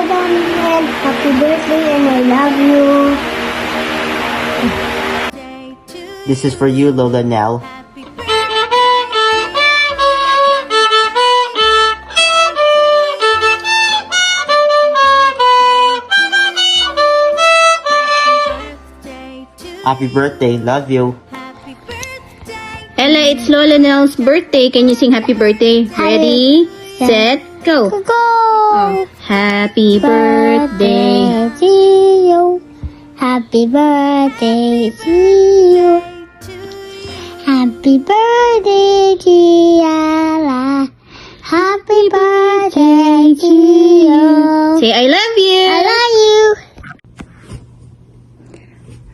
Daniel. Happy birthday and I love you. This is for you, Lola Nell. Happy birthday, love you. Ella, it's Lola Nell's birthday. Can you sing happy birthday? Ready, set, go. Go! Oh. Happy birthday. to you. Happy birthday to you. Happy birthday, Kiara. Happy birthday to you. Say, I love you. I love you.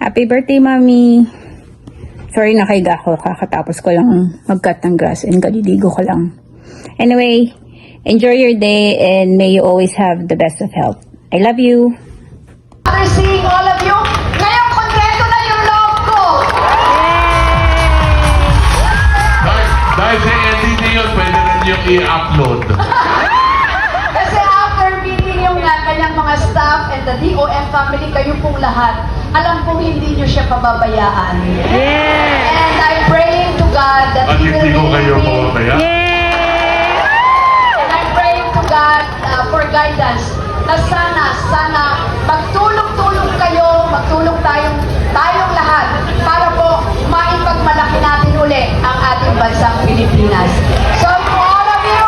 Happy birthday, Mommy. Sorry, nakahiga ako. Kakatapos ko lang mag-cut ng grass and kaliligo ko lang. Anyway, enjoy your day and may you always have the best of health. I love you. After seeing all of you, ngayon kontento na yung loob ko. Dahil sa ending na yun, pwede rin yung i-upload. Kasi after meeting yung kanyang mga staff and the DOF family, kayo pong lahat, alam kong hindi nyo siya pababayaan. And I'm praying to God that At He will hindi ko kayo lead me. pababaya. And I'm praying to God for guidance na sana magtulong-tulong kayo, magtulong tayong lahat para po maipagmalaki natin uli ang ating bansang Pilipinas. So to all of you,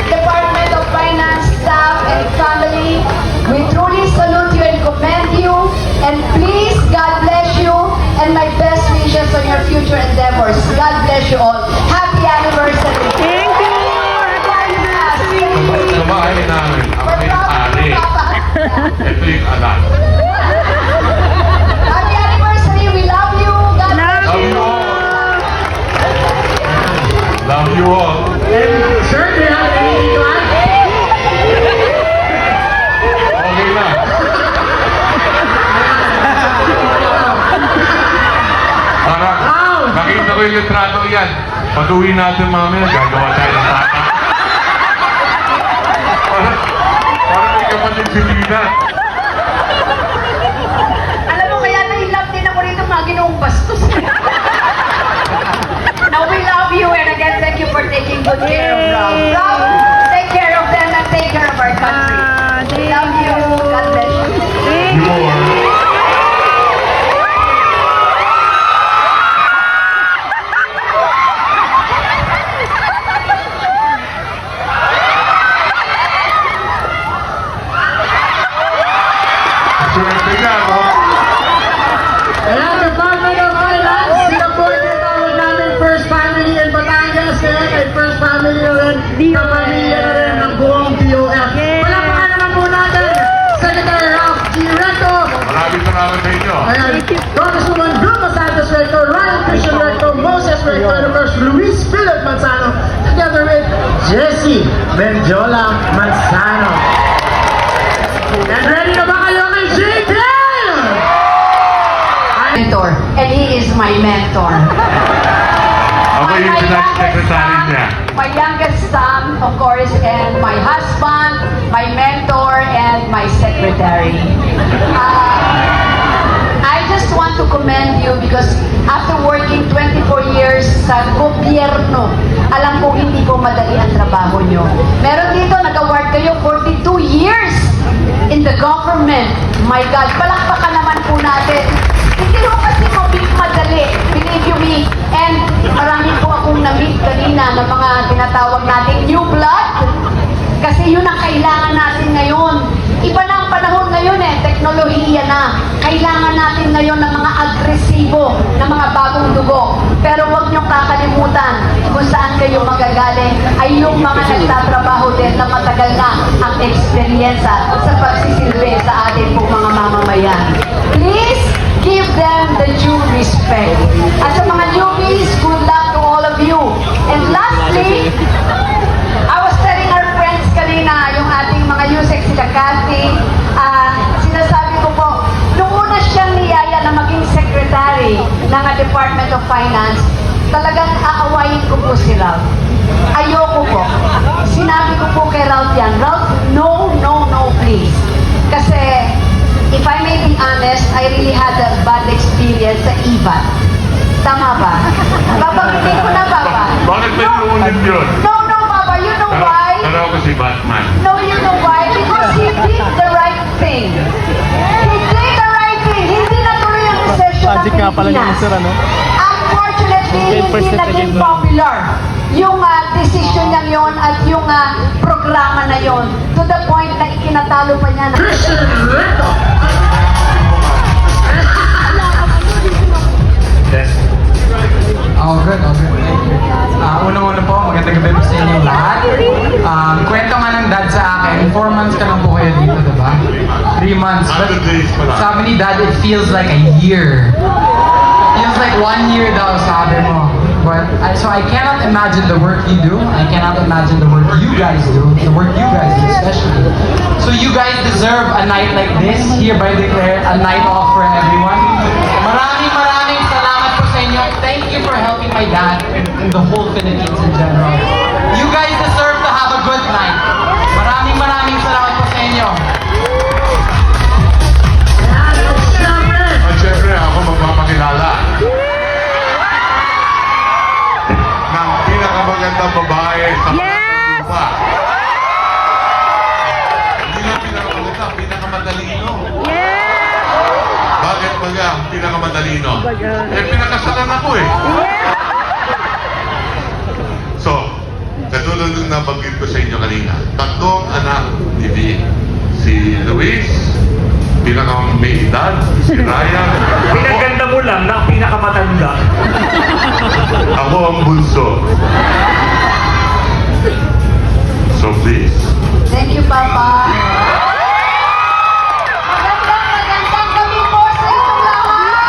Department of Finance, staff and family, we truly salute you and commend you, and please, God bless you, and my best wishes on your future endeavors. God bless you all. Happy anniversary! Thank you! Sa bahay namin, ang may-ari. Ito yung anak. Happy anniversary! We love you! God bless Love you! you all. Love you all. Sir, do you have anything to add? Okay na. Parang, nakita ko yung litrato yan. Pag-uwi natin mamaya, gagawa tayo ng bata. Parang may kapatid si Lina. Alam mo, kaya na-in-love din ako rito mga ginoong bastos. Now, we love you, and again, thank you for taking good care of Rob. Rob, take care of them and take care of our country. We love you. God bless you. You are. Swerte ka, no? Kaya Department of Finance, sinaport na tawag namin First Family in Batangas. Kaya kay First Family rin, kapamilya na rin ng buong DOF. Wala pa ka naman po natin, Senator Ralph G. Recto. Maraming salamat sa inyo. Ayan, Congresswoman Vilma Santos Recto, Ryan Christian Recto, Moses Recto, and of course Luis Philip Manzano, together with Jessie Menjola Manzano. And ready na ba kayo kay JK? Mentor, and he is my mentor. Ako yung finance secretary niya. My youngest son, of course, and my husband, my mentor, and my secretary. I just want to commend you because after working 24 years sa gobyerno, alam ko hindi ko madali ang trabaho nyo. Meron dito, nag-award kayo 42 years in the government. My God, palakpakan naman po natin. Hindi ko kasi madali, believe you me. And marami po akong na-meet kanina ng mga tinatawag nating new blood. Kasi yun ang kailangan natin ngayon. Iba na ang panahon ngayon teknolohiya na. Kailangan natin ngayon ng mga agresibo, ng mga bagong dugo. Pero huwag niyong kakalimutan kung saan kayo magagaling ay yung mga nagtatrabaho din na matagal na ang eksperyensya sa pagsisilbi sa ating pong mga mamamayan. Please give them the due respect. At sa mga newbies, good luck to all of you. And lastly, I was telling our friends kanina, yung ating mga USEC, sila Kathy, sinasabi ko po, nung una siyang niyaya na maging secretary ng Department of Finance, talagang aawayin ko po si Ralph. Ayoko po. Sinabi ko po kay Ralph yan, Ralph, no, no, Batman. No, you know why? Because he did the right thing. He did the right thing. Hindi natuloy ang recession ng Magic nga pala niya, Pilipinas. sir, ano? Unfortunately, hindi 10% naging again. popular yung decision niya yon at yung programa na yon. To the point na ikinatalo pa niya na Yes. Good. Thank you. Unang-una po, magandang gabi po sa inyo lahat. Kwento nga ng dad sa akin, 4 months ka lang po kayo dito, diba? 3 months. But 100 days pa lang. sabi ni dad, it feels like a year. Feels like 1 year daw, sabi mo. But, so I cannot imagine the work you do. I cannot imagine the work you guys do. The work you guys do, especially. So you guys deserve a night like this. Hereby declare a night off for everyone. Maraming salamat po sa inyo. Thank you for helping my dad and the whole Philippines in general. You guys deserve to have a good night. Maraming salamat po sa inyo. At syempre, ako magpapakilala ng pinakamagandang babae sa yes! lupa. Hindi lang pinakamaganda, pinakamatalino. Bakit baga pinakamatalino? Pinakasalan ako eh. So, katulad ng nabanggit ko sa inyo kanina, 3 anak ni V. Si Luis, may edad, si Ryan. Pinaganda mo lang na ang pinakamatanda. Ako ang bunso. So please, Thank you, Papa. Magandang gabi po sa inyong lahat.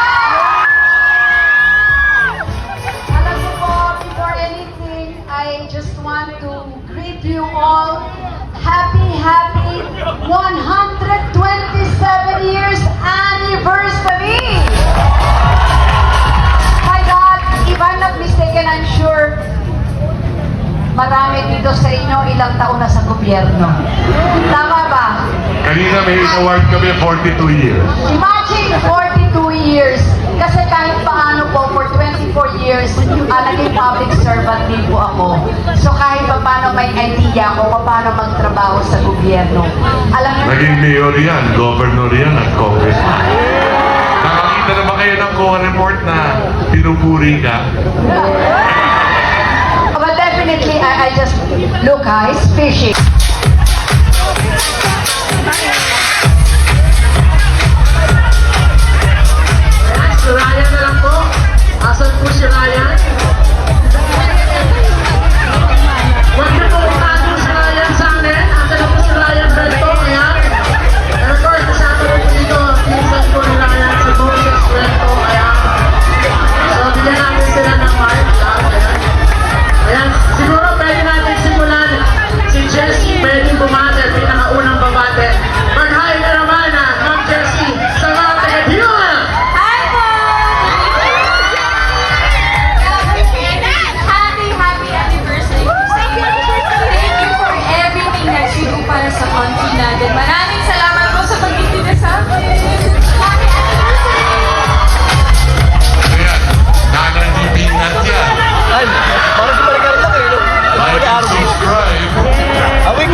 Alam niyo po, before anything, I just want to greet you all. Happy 127 years anniversary! My God, if I'm not mistaken, I'm sure marami dito sa inyo ilang taon na sa gobyerno. Tama ba? kanina may award kami 42 years. Imagine 42 years. Kasi kahit paano po, for 24 years, naging public servant din po ako. So kahit pa paano may idea ako paano magtrabaho sa gobyerno. Alam niyo, Naging mayor yan, governor yan, at congressman. Nakakita na ba kayo ng COA report na pinupuri ka? but definitely, I just, look he's fishing. Si Ryan na lang po. Asan po si Ryan? Huwag niyo po itagong si Ryan sa amin. Asan na po si Ryan Belto? Ayan. And of course, kasama po dito, pinsan po ni Ryan, si Moses Belto. Ayan. So, bigyan natin sila ng mic. Ayan. Ayan. Siguro pwede natin simulan. Si Jessie pwede bumate, pinakaunang babate. Mag-hi na naman Ma'am Jessie, sa mga taga-viewer. Happy anniversary. Thank you for everything that you do para sa country natin. Maraming salamat po sa pagtitinda sa amin. Happy anniversary! Ayan, nananibingat yan. Ay, parang si Maricar lang eh. Like and subscribe. Awig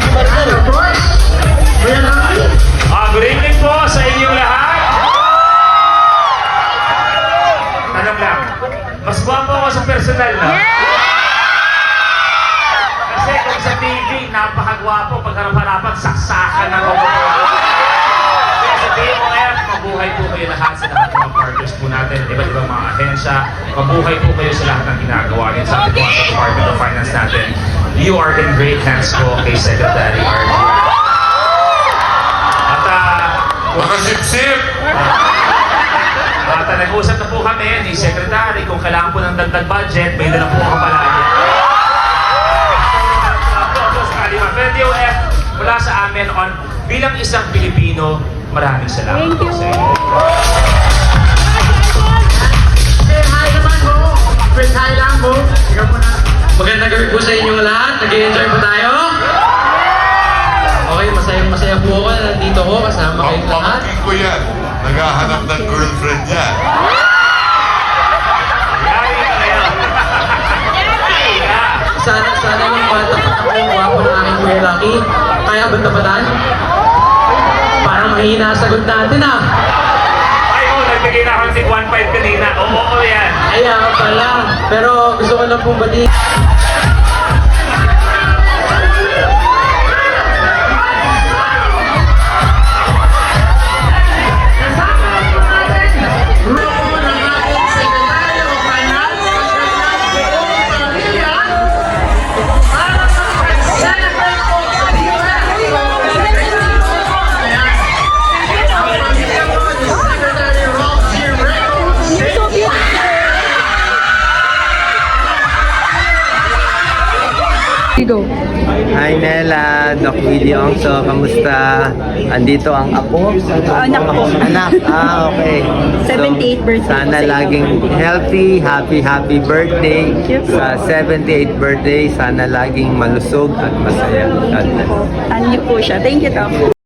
si Maricar. Of course. Good evening po sa inyong lahat. Tanong lang, mas gwapo ako sa personal na? Kasi kung sa TV, napakagwapo. Pag harap-harapan, saksakan ako. Kaya sabihin mo ngayon, mabuhay po kayo lahat sa lahat ng mga partners po natin, iba't ibang mga ahensya. Mabuhay po kayo sa lahat ng ginagawa niyo sa ating mga Department of Finance natin. You are in great hands po kay Secretary RJ. Mga sip-sip! At nag-usap na po kami ni Secretary kung kailangan po ng dagdag budget, may dala po ako palagi. Pero DOF, mula sa amin on bilang isang Pilipino, maraming salamat po sa inyo. Say hi naman po. Friend, hi lang po. Ikaw po na. Magandang gabi po sa inyong lahat. Nag-i-enjoy po tayo. Okay, masaya po ako. Nandito ko kasama kayong lahat. Pamangkin ko yan. Naghahanap ng girlfriend yan. Yari na kayo. Sana yung bata pa ako. Kuya Lucky. Kaya ba tapatan? Parang mahina ang sagot natin ah. Ay, nagbigay na akong 1.5 kanina. Oo, yan. Kaya pala. Pero gusto ko lang pong batiin. Go. Hi Nela, Doc Willie Ongso, kamusta? Andito ang apo? Anak ko. Anak, okay. 78th birthday Sana ko sa laging healthy, happy birthday. Sa 78th birthday, sana laging malusog at masaya. God bless. Ano po siya. Thank you, Doc.